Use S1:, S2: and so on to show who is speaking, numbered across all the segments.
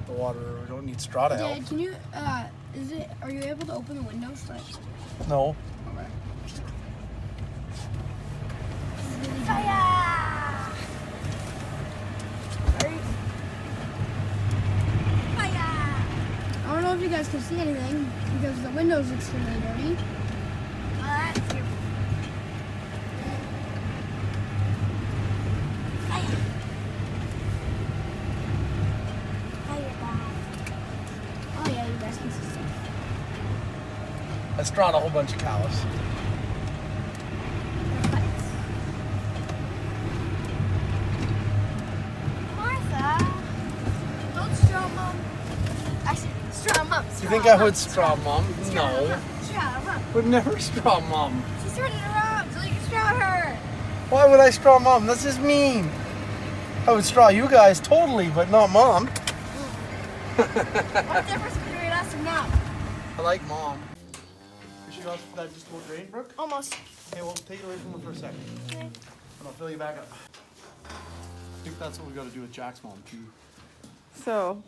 S1: the water. We don't need straw to help.
S2: Dad, can you, are you able to open the windows?
S1: No.
S2: Okay.
S3: Fire! Fire!
S2: I don't know if you guys can see anything because the window's extremely dirty.
S3: That's your... Fire! Fire, Dad.
S2: Oh yeah, you guys can see stuff.
S1: I strawed a whole bunch of cows.
S3: Martha, don't straw mom. I said straw mom.
S1: You think I would straw mom? No.
S3: Straw mom.
S1: Would never straw mom.
S3: She's turning around so you can straw her.
S1: Why would I straw mom? That's just mean. I would straw you guys totally, but not mom.
S3: What's the difference between us and mom?
S1: I like mom. Is she off that just about drain, Brooke?
S3: Almost.
S1: Okay, well, take it away from her for a second.
S3: Okay.
S1: And I'll fill you back up. I think that's what we got to do with Jack's mom, too.
S4: So,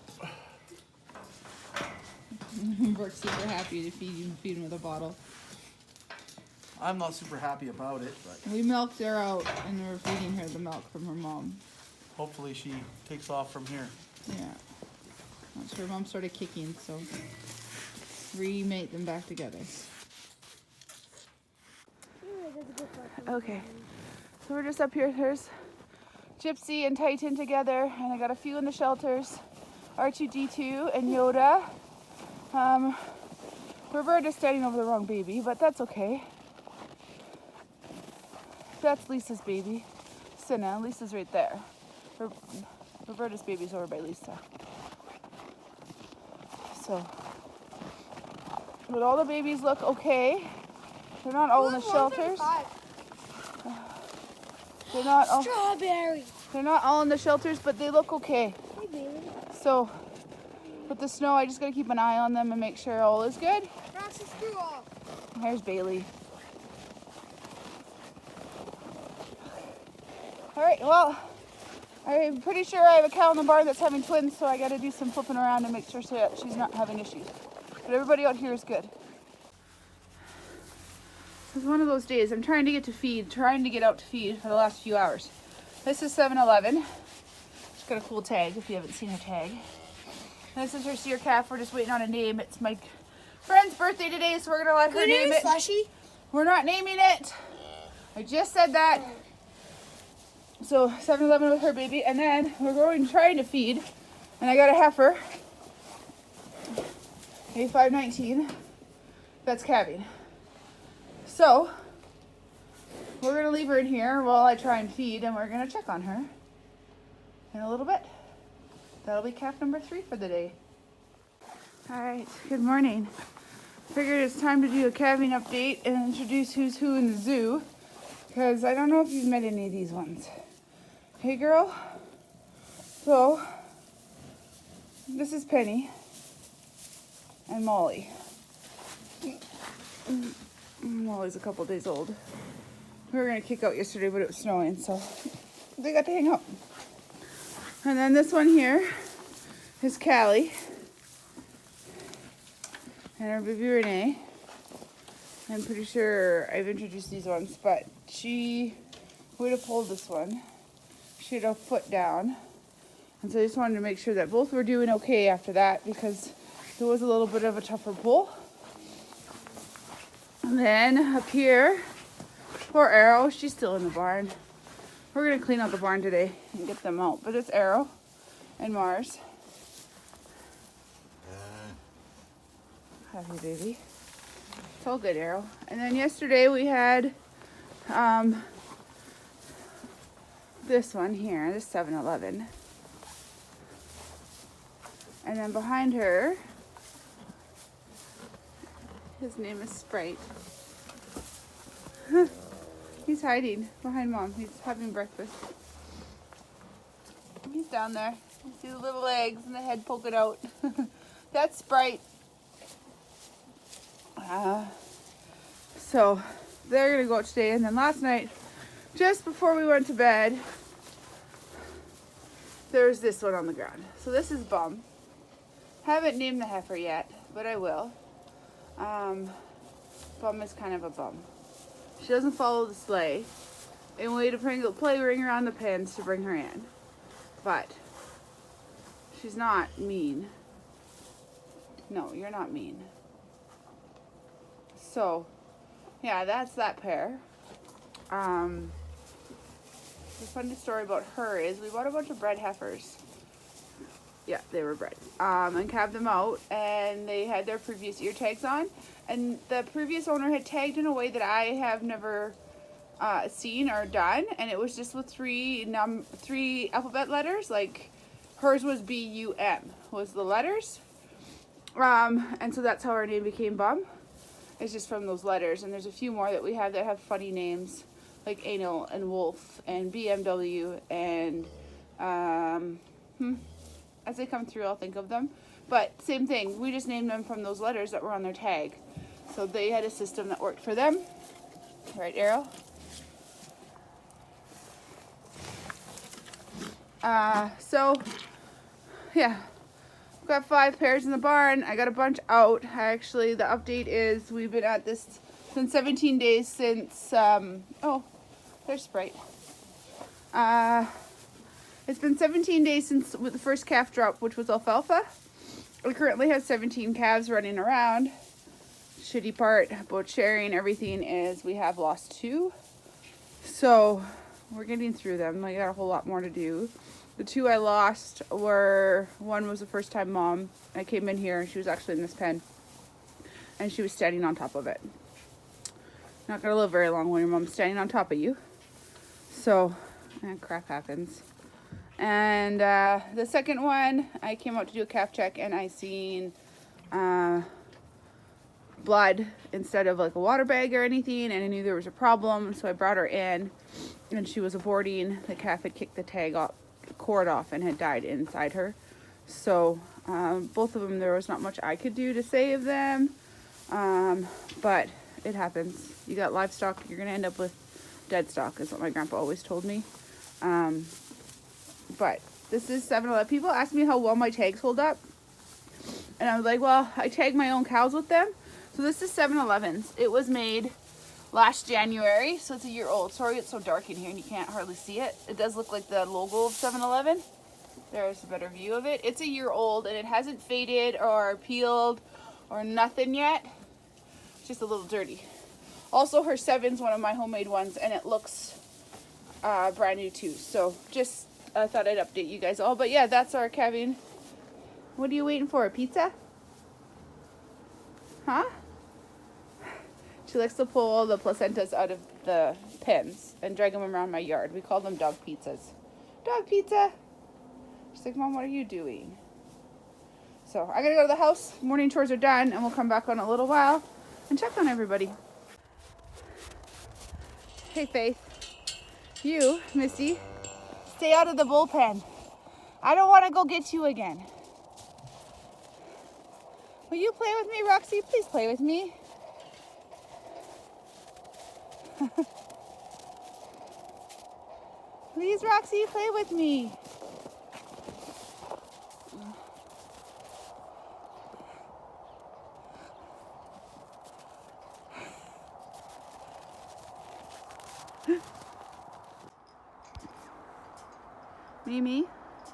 S4: Brooke's super happy to feed him with a bottle.
S1: I'm not super happy about it, but
S4: We milked her out and we're feeding her the milk from her mom.
S1: hopefully she takes off from here.
S4: Yeah. Once her mom started kicking, so remate them back together. Okay, so we're just up here. There's Gypsy and Titan together, and I got a few in the shelters. R2D2 and Yoda. Roberta's standing over the wrong baby, but that's okay. That's Lisa's baby. Cinna, Lisa's right there. Roberta's baby's over by Lisa. So, but all the babies look okay. They're not all in the shelters. They're not all.
S3: Strawberry.
S4: They're not all in the shelters, but they look okay.
S3: Hey, baby.
S4: So, with the snow, I just gotta keep an eye on them and make sure all is good.
S3: Knock the screw off.
S4: There's Bailey. All right, well, I'm pretty sure I have a cow in the barn that's having twins, so I gotta do some flipping around and make sure that she's not having issues. But everybody out here is good. It's one of those days. I'm trying to get out to feed for the last few hours. This is 7-Eleven. She's got a cool tag if you haven't seen her tag. And this is her steer calf. We're just waiting on a name. It's my friend's birthday today, so we're gonna let her name it.
S3: Slushy?
S4: We're not naming it. I just said that. So 7-Eleven with her baby, and then we're trying to feed. And I got a heifer, a 519, that's calving. So we're gonna leave her in here while I try and feed, and we're gonna check on her in a little bit. That'll be calf number 3 for the day. All right, good morning. Figured it's time to do a calving update and introduce who's who in the zoo, because I don't know if you've met any of these ones. Hey girl. So this is Penny and Molly. Molly's a couple days old. We were gonna kick out yesterday, but it was snowing, so they got to hang out. And then this one here is Callie and her baby Renee. I'm pretty sure I've introduced these ones, but she would have pulled this one. She had a foot down. And so I just wanted to make sure that both were doing okay after that, because it was a little bit of a tougher pull. And then up here, poor Arrow, she's still in the barn. We're gonna clean out the barn today and get them out. But it's Arrow and Mars. Happy baby. It's all good, Arrow. And then yesterday we had this one here, this 7-Eleven. And then behind her, his name is Sprite. He's hiding behind Mom. He's having breakfast. He's down there. You see the little legs and the head poking out. That's Sprite. So they're gonna go out today. And then last night, just before we went to bed, there's this one on the ground. So this is Bum. Haven't named the heifer yet, but I will. Bum is kind of a bum. She doesn't follow the sleigh. And we had to play ring around the pins to bring her in. But she's not mean. No, you're not mean. So, yeah, that's that pair. The funny story about her is we bought a bunch of bred heifers. Yeah, they were bred. And calved them out, and they had their previous ear tags on. And the previous owner had tagged in a way that I have never seen or done, and it was just with three alphabet letters. Like hers was B-U-M was the letters. And so that's how our name became Bum. It's just from those letters. And there's a few more that we have that have funny names, like Anal and Wolf and BMW and as they come through I'll think of them. But same thing, we just named them from those letters that were on their tag. So they had a system that worked for them. Right, Arrow? So yeah, got 5 pairs in the barn. I got a bunch out. Actually, the update is we've been at this since 17 days since oh, there's Sprite. It's been 17 days since with the first calf drop, which was alfalfa. We currently have 17 calves running around. Shitty part about sharing everything is we have lost 2. So we're getting through them. I got a whole lot more to do. The 2 I lost were, one was a first time mom. I came in here and she was actually in this pen. And she was standing on top of it. Not gonna live very long when your mom's standing on top of you. So, crap happens. And the second one, I came out to do a calf check and I seen blood instead of like a water bag or anything, and I knew there was a problem, so I brought her in and she was aborting. The calf had kicked the cord off and had died inside her. So both of them, there was not much I could do to save them, but it happens. You got livestock, you're gonna end up with dead stock, is what my grandpa always told me. But this is 7-Eleven. People ask me how well my tags hold up, and I was like, well, I tag my own cows with them. So this is 7-Eleven's. It was made last January, so it's a year old. Sorry it's so dark in here and you can't hardly see it. It does look like the logo of 7-Eleven. There's a better view of it. It's a year old and it hasn't faded or peeled or nothing yet. It's just a little dirty. Also, her 7's one of my homemade ones and it looks brand new too. So just I thought I'd update you guys all. But yeah, that's our calving. What are you waiting for? A pizza? Huh? She likes to pull all the placentas out of the pens and drag them around my yard. We call them dog pizzas. Dog pizza! She's like, Mom, what are you doing? So I gotta go to the house. Morning chores are done and we'll come back on a little while and check on everybody. Hey, Faith. You, Missy, stay out of the bullpen. I don't want to go get you again. Will you play with me, Roxy? Please play with me. Please, Roxy, play with me. Mimi,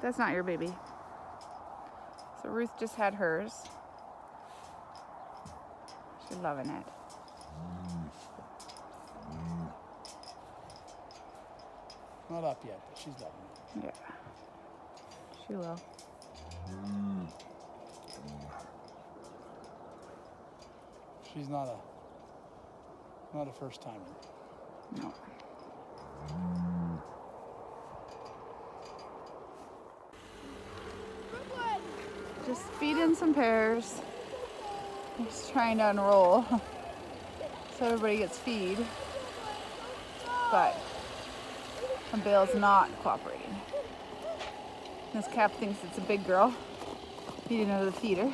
S4: that's not your baby. So Ruth just had hers. She's loving it.
S1: Not up yet, but she's loving it.
S4: Yeah, she will.
S1: She's not a first timer.
S4: No. Just feed in some pears. Just trying to unroll so everybody gets feed. But Bale's not cooperating. This calf thinks it's a big girl. Feeding her the feeder.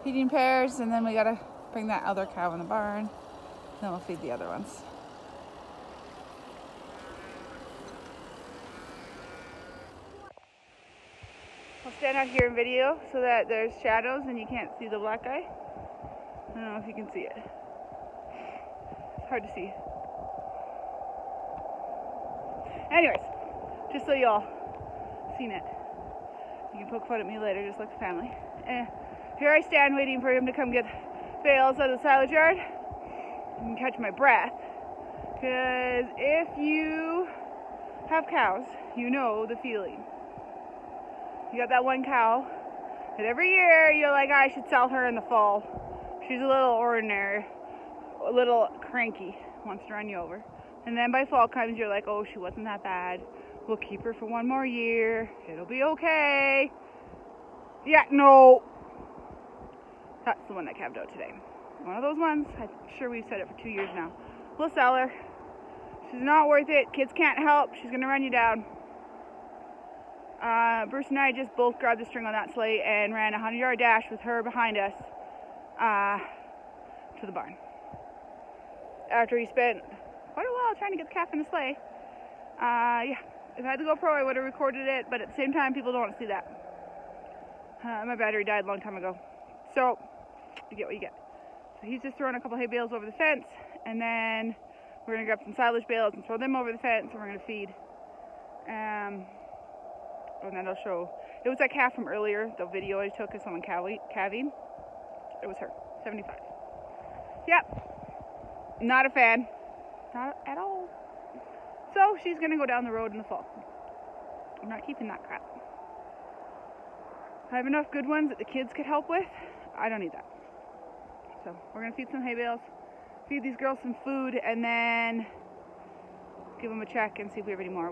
S4: feeding pairs, and then we gotta bring that other cow in the barn. Then we'll feed the other ones. I'll stand out here in video so that there's shadows and you can't see the black guy. I don't know if you can see it. It's hard to see. Anyways, just so y'all seen it. You can poke fun at me later, just like the family. Here I stand waiting for him to come get bales out of the silage yard. I can catch my breath. Because if you have cows, you know the feeling. You got that one cow that every year you're like, I should sell her in the fall. She's a little ordinary, a little cranky, wants to run you over. And then by fall comes, you're like, oh, she wasn't that bad. We'll keep her for one more year. It'll be okay. Yeah, no. That's the one that calved out today. One of those ones. I'm sure we've said it for 2 years now. We'll sell her. She's not worth it. Kids can't help. She's going to run you down. Bruce and I just both grabbed the string on that sleigh and ran a 100-yard dash with her behind us to the barn. After he spent quite a while trying to get the calf in the sleigh. Yeah, if I had the GoPro, I would have recorded it, but at the same time, people don't want to see that. My battery died a long time ago. So, you get what you get. So he's just throwing a couple hay bales over the fence, and then we're going to grab some silage bales and throw them over the fence, and we're going to feed. And then I'll show. It was that calf from earlier, the video I took of someone calving. It was her, 75. Yep, not a fan. Not at all. So she's going to go down the road in the fall. I'm not keeping that crap. I have enough good ones that the kids could help with. I don't need that. So we're going to feed some hay bales, feed these girls some food, and then give them a check and see if we have any more.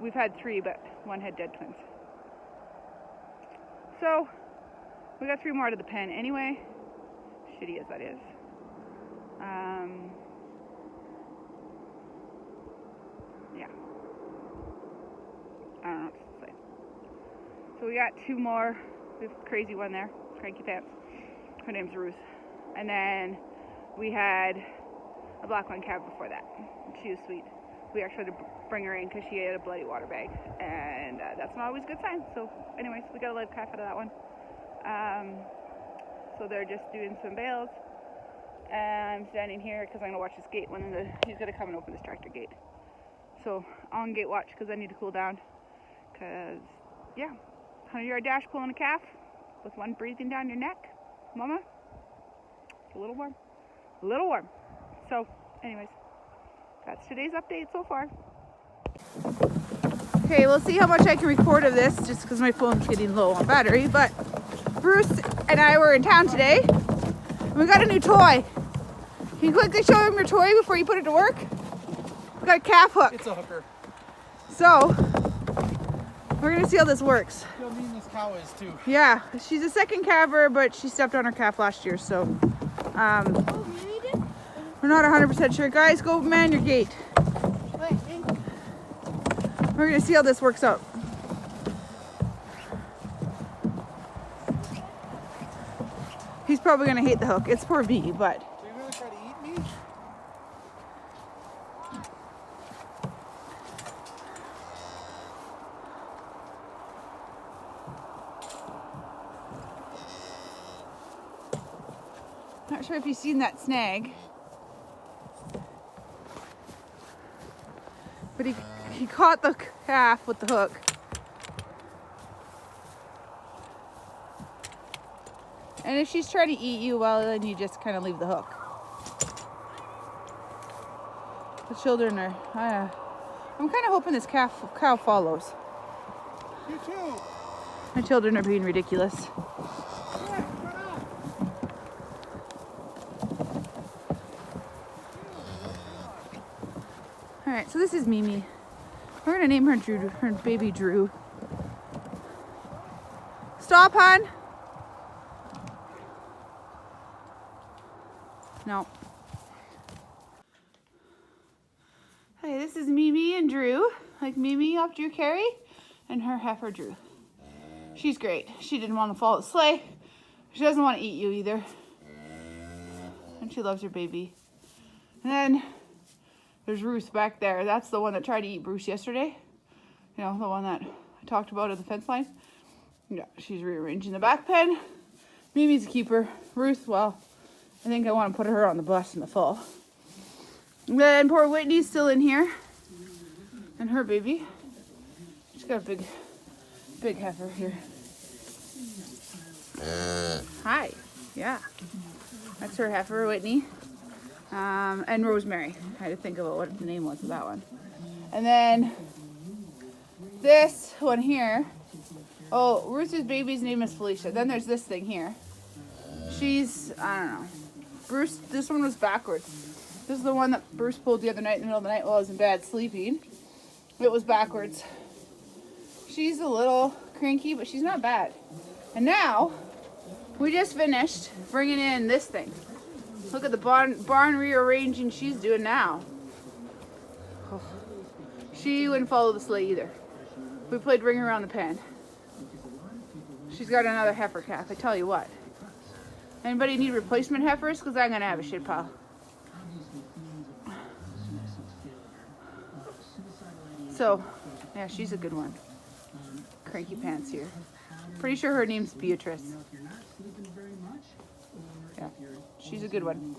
S4: We've had 3, but one had dead twins. So we got 3 more out of the pen anyway. Shitty as that is. Yeah. I don't know what to say. So we got 2 more. We have a crazy one there, cranky pants. Her name's Ruth. And then we had a black one calf before that. She was sweet. We actually had to bring her in because she had a bloody water bag, and that's not always a good sign. So anyways, we got a live calf out of that one. So they're just doing some bales, and I'm standing here because I'm going to watch this gate when he's going to come and open this tractor gate. So on gate watch because I need to cool down, because yeah, 100-yard dash pulling a calf with one breathing down your neck, mama, it's a little warm. So anyways, that's today's update so far. Okay, we'll see how much I can record of this just because my phone's getting low on battery. But Bruce and I were in town today and we got a new toy. Can you quickly show him your toy before you put it to work? We got a calf hook.
S1: It's a hooker.
S4: So we're gonna see how this works.
S1: You know how mean this cow is too.
S4: Yeah, she's a second calver, but she stepped on her calf last year, so we're not 100% sure. Guys, go man your gate. We're gonna see how this works out. He's probably gonna hate the hook. It's poor B, but.
S1: So you really try to eat me?
S4: Not sure if you've seen that snag. But he caught the calf with the hook. And if she's trying to eat you, well, then you just kind of leave the hook. The children are, I'm kind of hoping this cow follows.
S1: You too.
S4: My children are being ridiculous. Alright, so this is Mimi. We're gonna name her Drew, her baby Drew. Stop, hon! No. Hey, this is Mimi and Drew. Like Mimi off Drew Carey and her heifer Drew. She's great. She didn't want to follow the sleigh. She doesn't want to eat you either. And she loves her baby. And then there's Ruth back there. That's the one that tried to eat Bruce yesterday. You know, the one that I talked about at the fence line. Yeah, she's rearranging the back pen. Mimi's a keeper. Ruth, well, I think I want to put her on the bus in the fall. And then poor Whitney's still in here. And her baby. She's got a big heifer here. Hi. Yeah. That's her heifer, Whitney. And Rosemary. I had to think about what the name was of that one. And then this one here. Oh, Ruth's baby's name is Felicia. Then there's this thing here. She's, I don't know. Bruce, this one was backwards. This is the one that Bruce pulled the other night in the middle of the night while I was in bed sleeping. It was backwards. She's a little cranky, but she's not bad. And now, we just finished bringing in this thing. Look at the barn rearranging she's doing now. Oh. She wouldn't follow the sleigh either. We played Ring Around the Pen. She's got another heifer calf, I tell you what. Anybody need replacement heifers? Because I'm going to have a shit pile. So, yeah, she's a good one. Cranky pants here. Pretty sure her name's Beatrice. Yeah, she's a good one.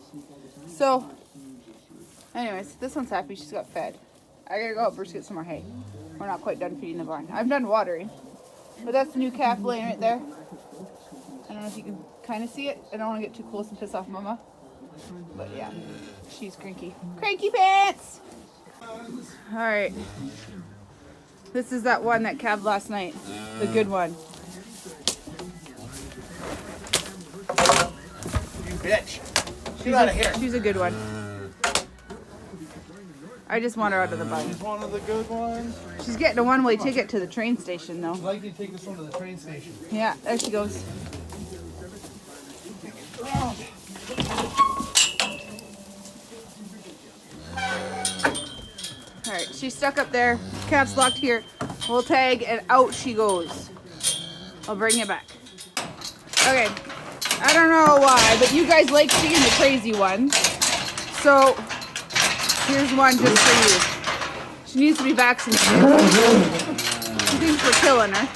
S4: So, anyways, this one's happy. She's got fed. I gotta go help Bruce get some more hay. We're not quite done feeding the barn. I'm done watering. But that's the new calf laying right there. I don't know if you can kind of see it. I don't want to get too close and piss off Mama. But yeah, she's cranky. Cranky pants! Alright. This is that one that calved last night. The good one.
S1: You bitch. Get out of here.
S4: She's a good one. I just want her out of the barn.
S1: She's one of the good ones.
S4: She's getting a one-way ticket to the train station, though.
S1: I'd like to take this one to the train station.
S4: Yeah, there she goes. Alright, she's stuck up there. Calf's locked here. We'll tag and out she goes. I'll bring it back. Okay. I don't know why, but you guys like seeing the crazy ones. So, here's one just for you. She needs to be vaccinated. She thinks we're killing her.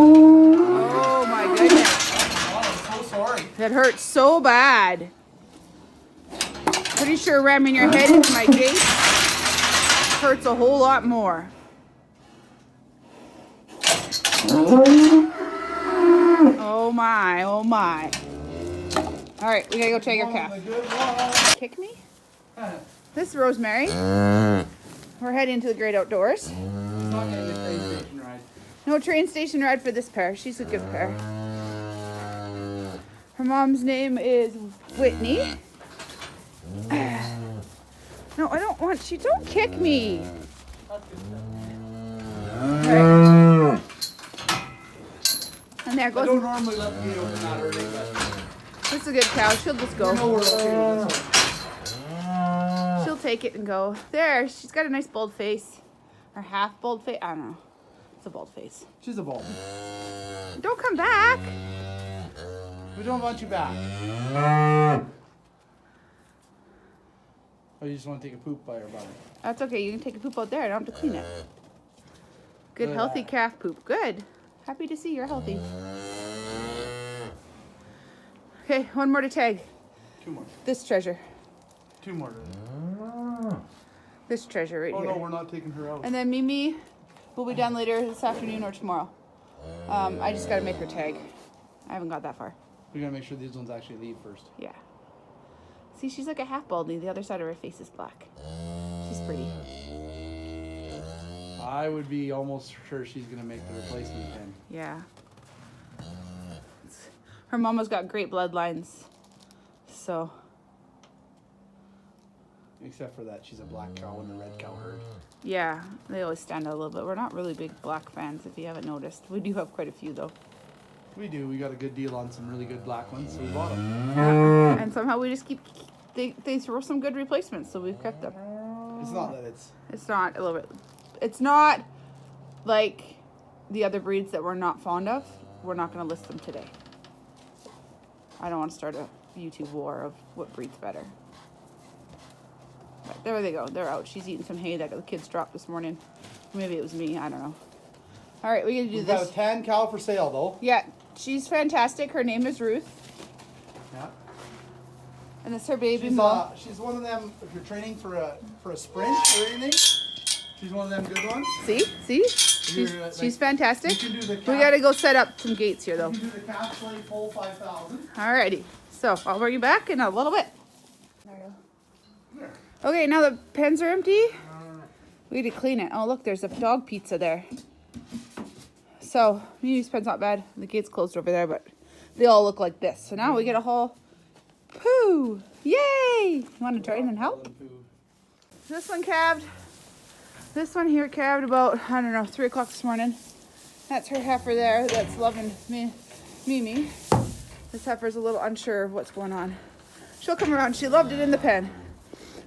S4: Oh my goodness.
S1: Oh, I'm so sorry.
S4: That hurts so bad. Pretty sure ramming your head into my gate hurts a whole lot more. Oh my, oh my. Alright, we gotta go check your calf. Kick me? This is Rosemary. We're heading to the great outdoors. No train station ride for this pair. She's a good pair. Her mom's name is Whitney. No, I don't want you. Don't kick me. Right. And there
S1: I
S4: goes.
S1: don't normally let the meat open that early, but
S4: This is a good cow. She'll just go.
S1: no, we're okay with this one.
S4: She'll take it and go. There. She's got a nice bald face. Or half bald face. I don't know. It's a bald face.
S1: She's a ball.
S4: Don't come back.
S1: We don't want you back. Oh, you just want to take a poop by her body.
S4: That's okay. You can take a poop out there. I don't have to clean it. Good, healthy calf poop. Good. Happy to see you're healthy. Okay, one more to tag.
S1: Two more.
S4: This treasure.
S1: Two more.
S4: This treasure right
S1: Oh
S4: here.
S1: no, we're not taking her out.
S4: And then Mimi will be done later this afternoon or tomorrow. I just got to make her tag. I haven't got that far.
S1: We gotta make sure these ones actually leave first.
S4: Yeah. See, she's like a half baldy. The other side of her face is black. She's pretty.
S1: I would be almost sure she's gonna make the replacement pen.
S4: Yeah. Her mama's got great bloodlines. So.
S1: Except for that, she's a black cow in the red cow herd.
S4: Yeah, they always stand out a little bit. We're not really big black fans, if you haven't noticed. We do have quite a few, though.
S1: We do. We got a good deal on some really good black ones, so we bought them.
S4: Yeah. And somehow we just keep... They throw some good replacements, so we've kept them.
S1: It's not that it's.
S4: It's not a little bit. It's not like the other breeds that we're not fond of. We're not going to list them today. I don't want to start a YouTube war of what breed's better. But there they go. They're out. She's eating some hay that the kids dropped this morning. Maybe it was me. I don't know. All right, we're going to do
S1: We've
S4: this.
S1: got a tan cow for sale, though.
S4: Yeah, she's fantastic. Her name is Ruth.
S1: Yeah.
S4: And it's her baby
S1: She's,
S4: Mo.
S1: she's one of them, if you're training for a sprint or anything, she's one of them good ones.
S4: See?
S1: You're,
S4: She's fantastic.
S1: You can do the
S4: We
S1: calf,
S4: got to go set up some gates here, though.
S1: you can do the calf sleigh pull 5,000.
S4: Alrighty. So, I'll bring you back in a little bit. Okay, now the pens are empty. We need to clean it. Oh, look, there's a dog pizza there. So, Mimi's pen's not bad. The gate's closed over there, but they all look like this. So now we get a whole poo. Yay! You want to join and help? This one calved. This one here calved about, I don't know, 3 o'clock this morning. That's her heifer there that's loving Mimi. This heifer's a little unsure of what's going on. She'll come around. She loved it in the pen.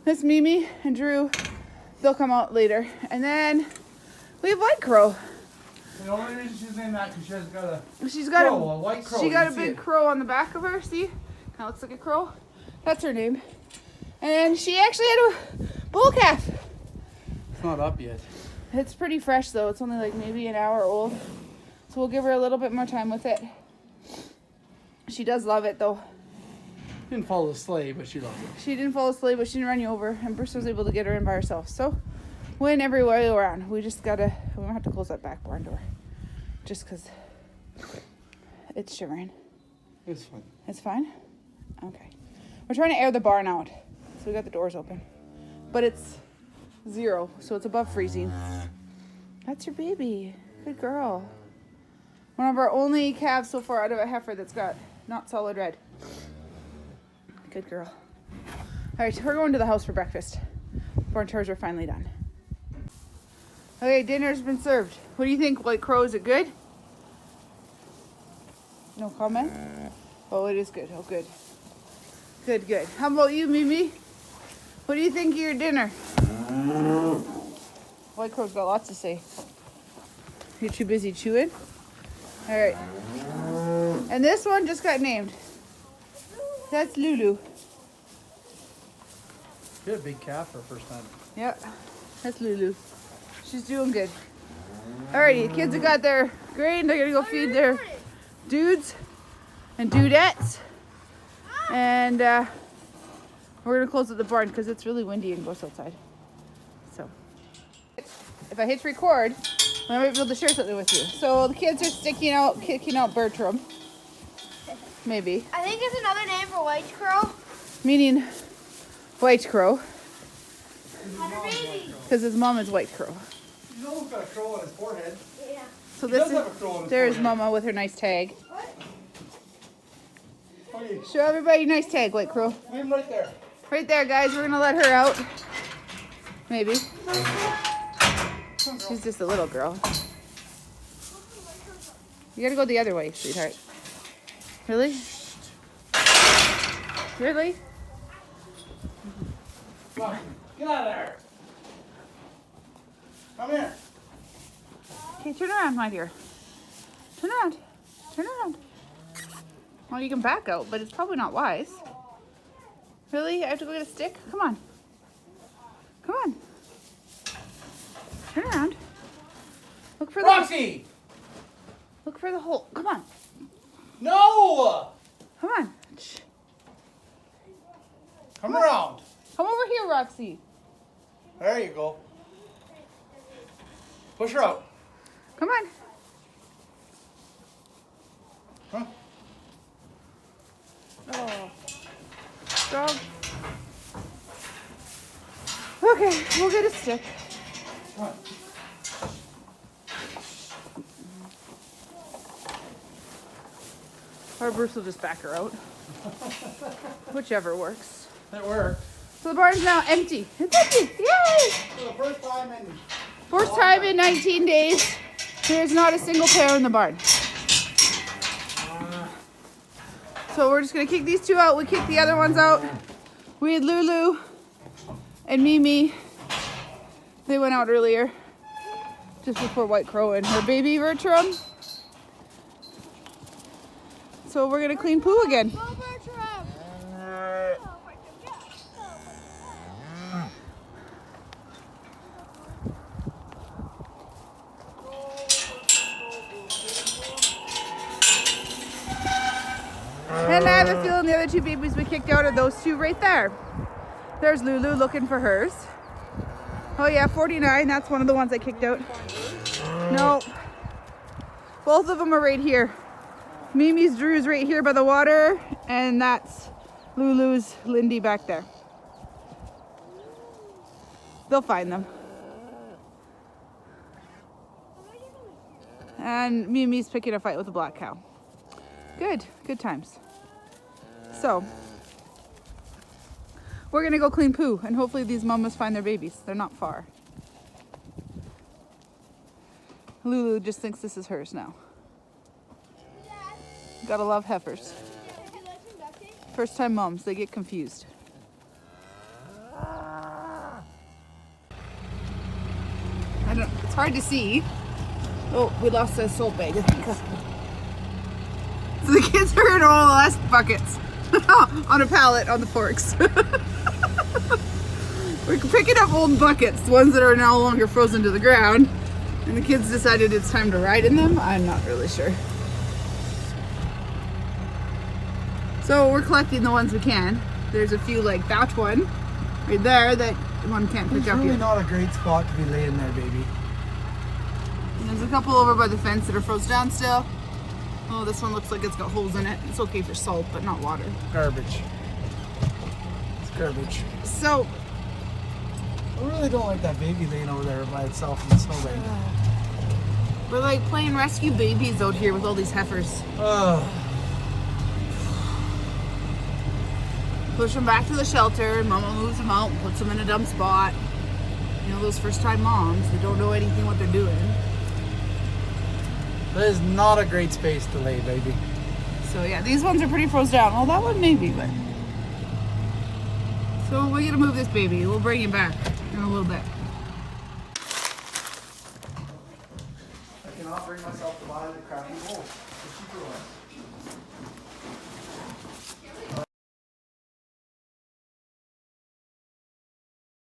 S4: This Mimi and Drew, they'll come out later. And then we have White Crow.
S1: The only reason she's named that because
S4: She's got
S1: a white crow.
S4: She got a
S1: You
S4: big
S1: see it.
S4: crow on the back of her. See? Kind of looks like a crow. That's her name. And she actually had a bull calf.
S1: It's not up yet.
S4: It's pretty fresh though. It's only like maybe an hour old. So we'll give her a little bit more time with it. She does love it though.
S1: Didn't follow the sleigh, but she loved it.
S4: She didn't fall asleep, but she didn't run you over. And Bruce was able to get her in by herself. So win every way around. We just gotta, we don't have to close that back barn door. Just because it's shivering.
S1: It was fun.
S4: It's fine? Okay. We're trying to air the barn out. So we got the doors open. But it's 0, so it's above freezing. That's your baby. Good girl. One of our only calves so far out of a heifer that's got not solid red. Good girl. All right, we're going to the house for breakfast. Barn chores are finally done. Okay, dinner's been served. What do you think, White Crow? Is it good? No comment? Oh, it is good. Oh, good. Good, good. How about you, Mimi? What do you think of your dinner? White Crow's got lots to say. You're too busy chewing? All right. And this one just got named. That's Lulu.
S1: She had a big calf for her first time.
S4: Yep. That's Lulu. She's doing good. Alrighty, the kids have got their grain. They're gonna go feed their dudes and dudettes. And we're gonna close at the barn because it's really windy and gross outside. So, if I hit record, I might be able to share something with you. So the kids are kicking out Bertram. Maybe.
S3: I think it's another name for white crow.
S4: Meaning White Crow.
S3: Had a baby.
S4: Because his mom is White Crow.
S1: He's almost got a crow on his forehead.
S3: Yeah.
S4: So
S1: He
S4: this
S1: does have a crow on
S4: is
S1: his
S4: there's
S1: forehead.
S4: Mama with her nice tag.
S1: Okay,
S4: Show everybody your nice tag, White Crow.
S1: leave him right there.
S4: Right there, guys. We're gonna let her out. Maybe. She's just a little girl. You gotta go the other way, sweetheart. Really? Really?
S1: Come on, get out of there. Come here.
S4: Okay, turn around, my dear. Turn around. Turn around. Well, you can back out, but it's probably not wise. Really? I have to go get a stick? Come on. Come on. Turn around. Look for the
S1: Roxy!
S4: Look for the hole. Come on.
S1: No!
S4: Come on. Shh.
S1: Come around.
S4: Come over here, Roxy.
S1: There you go. Push her out.
S4: Come on.
S1: Huh?
S4: Oh. Dog. Okay, we'll get a stick.
S1: Come on.
S4: Or Bruce will just back her out. Whichever works.
S1: That worked.
S4: So the barn's now empty. It's empty. Yay!
S1: For the first time in...
S4: First time in 19 days, there's not a single pair in the barn. So we're just gonna kick these two out. We kicked the other ones out. We had Lulu and Mimi They went out earlier, just before White Crow and her baby Bertram. So we're gonna clean poo again.
S3: Go, Bertram.
S4: And I have a feeling the other two babies we kicked out are those two right there. There's Lulu looking for hers. Oh yeah, 49, that's one of the ones I kicked out. No, both of them are right here. Mimi's Drew's right here by the water, and that's Lulu's Lindy back there. They'll find them. And Mimi's picking a fight with a black cow. Good times. So, we're gonna go clean poo, and hopefully these mamas find their babies. They're not far. Lulu just thinks this is hers now. Gotta love heifers. First time moms, they get confused. It's hard to see. Oh, we lost a salt bag, I think. So the kids are in all the last buckets on a pallet on the forks. We're picking up old buckets, the ones that are no longer frozen to the ground. And the kids decided it's time to ride in them. I'm not really sure. So we're collecting the ones we can. There's a few like that one right there that one can't pick
S1: It's
S4: up
S1: really
S4: yet.
S1: not a great spot to be laying there, baby.
S4: And there's a couple over by the fence that are frozen down still. Oh, this one looks like it's got holes in it. It's okay for salt, but not water.
S1: Garbage. It's garbage.
S4: So,
S1: I really don't like that baby laying over there by itself in the snowbank.
S4: we're like playing rescue babies out here with all these heifers. Push them back to the shelter, and Mama moves them out and puts them in a dump spot. You know, those first time moms, they don't know anything what they're doing.
S1: That is not a great space to lay, baby.
S4: So yeah, these ones are pretty frozen down. Well, that one maybe, but. So we're gonna move this baby. We'll bring him back in a little bit.
S1: I cannot bring myself to buy the crappy wool. It's cheaper ones.